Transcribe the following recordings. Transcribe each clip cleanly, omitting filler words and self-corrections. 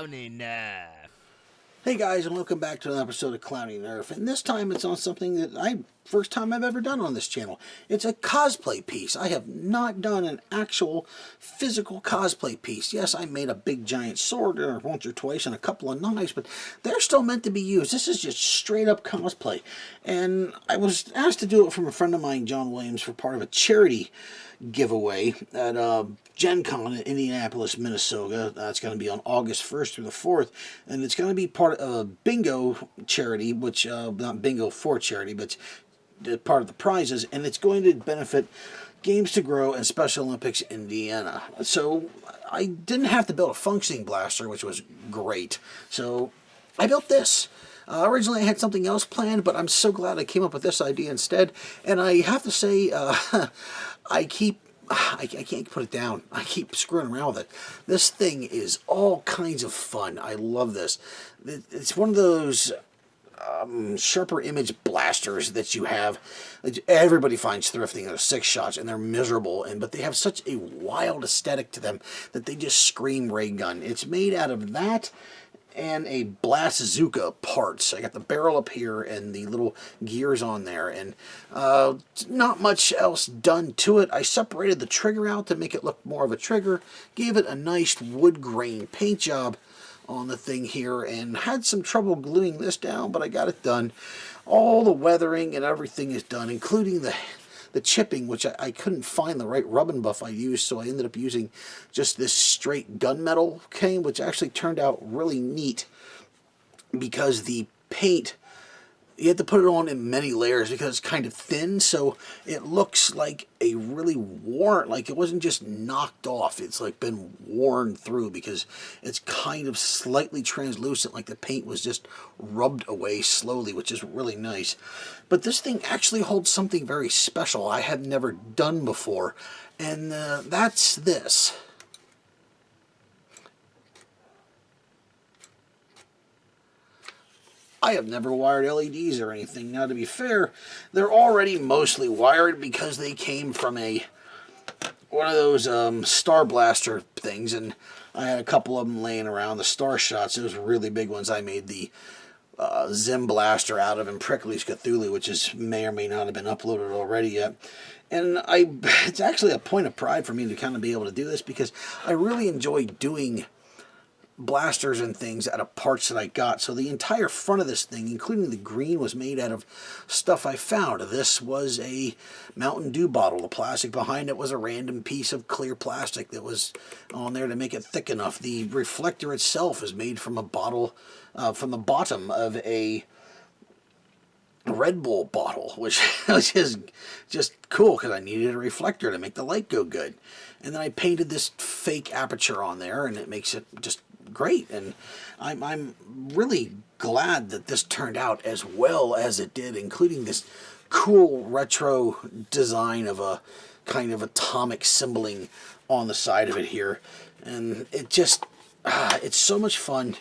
Clownie Nerf. Hey guys, and welcome back to an episode of Clownie Nerf, and this time it's on something that first time I've ever done on this channel. It's a cosplay piece. I have not done an actual physical cosplay piece. Yes, I made a big giant sword once or twice and a couple of knives, but they're still meant to be used. This is just straight up cosplay. And I was asked to do it from a friend of mine, John Williams, for part of a charity giveaway at Gen Con in Indianapolis, Minnesota. That's going to be on August 1st through the 4th, and it's going to be part of a bingo charity, which, not bingo for charity, but part of the prizes, and it's going to benefit Games to Grow and Special Olympics Indiana. So I didn't have to build a functioning blaster, which was great. So I built this. Originally I had something else planned, but I'm so glad I came up with this idea instead. And I have to say, I can't put it down. I keep screwing around with it. This thing is all kinds of fun. I love this. It's one of those sharper image blasters that you have. Everybody finds thrifting. They're 6 shots and they're miserable, but they have such a wild aesthetic to them that they just scream ray gun. It's made out of that and a Blastazooka parts. I got the barrel up here and the little gears on there, and not much else done to it. I separated the trigger out to make it look more of a trigger, gave it a nice wood grain paint job on the thing here, and had some trouble gluing this down, but I got it done. All the weathering and everything is done, including the chipping, which I couldn't find the right rubbing buff I used, so I ended up using just this straight gunmetal cane, which actually turned out really neat because the paint, you had to put it on in many layers because it's kind of thin, so it looks like a really worn, like it wasn't just knocked off, it's like been worn through because it's kind of slightly translucent, like the paint was just rubbed away slowly, which is really nice. But this thing actually holds something very special I have never done before, and that's this. I have never wired LEDs or anything. Now, to be fair, they're already mostly wired because they came from one of those Star Blaster things, and I had a couple of them laying around, the Star Shots. Those really big ones I made the Zim Blaster out of in Prickly's Cthulhu, which may or may not have been uploaded already yet. And it's actually a point of pride for me to kind of be able to do this because I really enjoy doing blasters and things out of parts that I got. So the entire front of this thing, including the green, was made out of stuff I found. This was a Mountain Dew bottle. The plastic behind it was a random piece of clear plastic that was on there to make it thick enough. The reflector itself is made from a bottle, from the bottom of a Red Bull bottle, which is just cool because I needed a reflector to make the light go good. And then I painted this fake aperture on there, and it makes it just great. And I'm really glad that this turned out as well as it did, including this cool retro design of a kind of atomic symboling on the side of it here. And it just, it's so much fun.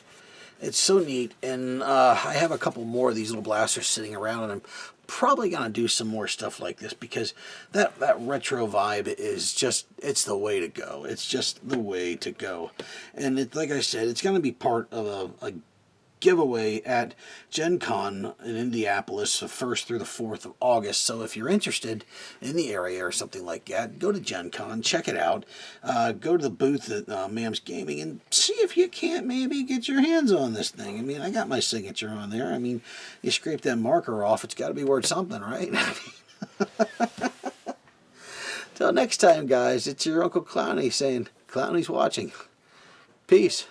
It's so neat, and I have a couple more of these little blasters sitting around, and I'm probably going to do some more stuff like this because that retro vibe is just, it's the way to go. It's just the way to go. And like I said, it's going to be part of a giveaway at Gen Con in Indianapolis, the 1st through the 4th of August. So if you're interested in the area or something like that, go to Gen Con, check it out. Go to the booth at Mam's Gaming and see if you can't maybe get your hands on this thing. I mean, I got my signature on there. I mean, you scrape that marker off, it's got to be worth something, right? Till next time, guys, it's your Uncle Clownie saying, Clownie's watching. Peace.